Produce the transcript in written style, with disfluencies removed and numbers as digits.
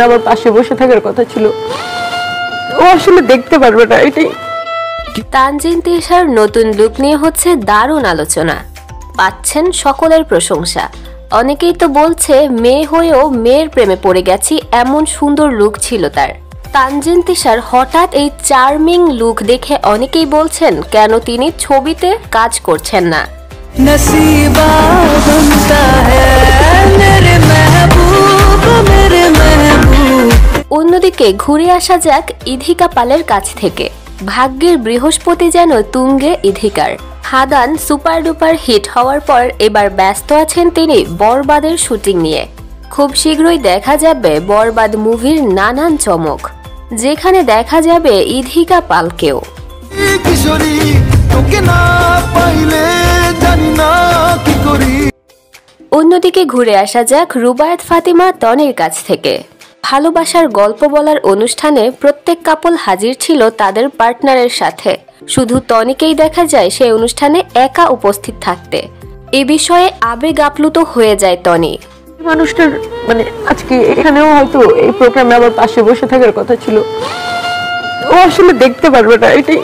প্রোগ্রামে আমার পাশে বসে থাকার কথা ছিল, ও আসলে দেখতে পারবে না এটাই। তানজিন তিশার নতুন লুক নিয়ে হচ্ছে দারুণ আলোচনা, পাচ্ছেন সকলের প্রশংসা। অনেকেই তো বলছে মেয়ে হয়েও মেয়ের প্রেমে পড়ে গেছি, এমন সুন্দর লুক ছিল তার। তানজিন তিশার হঠাৎ এই চার্মিং লুক দেখে অনেকেই বলছেন কেন তিনি ছবিতে কাজ করছেন না। অন্যদিকে ঘুরে আসা যাক ইধিকা পালের কাছ থেকে। ভাগ্যের বৃহস্পতি যেন তুঙ্গে ইধিকার। হাদান সুপার ডুপার হিট হওয়ার পর এবার ব্যস্ত আছেন তিনি বরবাদের শুটিং নিয়ে। খুব শীঘ্রই দেখা যাবে বরবাদ মুভির নানান চমক, যেখানে দেখা যাবে ইধিকা পালকেও। অন্যদিকে ঘুরে আসা যাক রুবায়েত ফাতিমা তনির কাছ থেকে। ভালোবাসার গল্প বলার অনুষ্ঠানে প্রত্যেক কাপল হাজির ছিল তাদের পার্টনারের সাথে, শুধু তনিকেই দেখা যায় সেই অনুষ্ঠানে একা উপস্থিত থাকতে। এ বিষয়ে আবেগ আপ্লুত হয়ে যায় তনি। মানুষটার আজকে এখানেও হয়তো এই প্রোগ্রামে আমার পাশে বসে থাকার কথা ছিল, ও আসলে দেখতে পারবে না এটাই।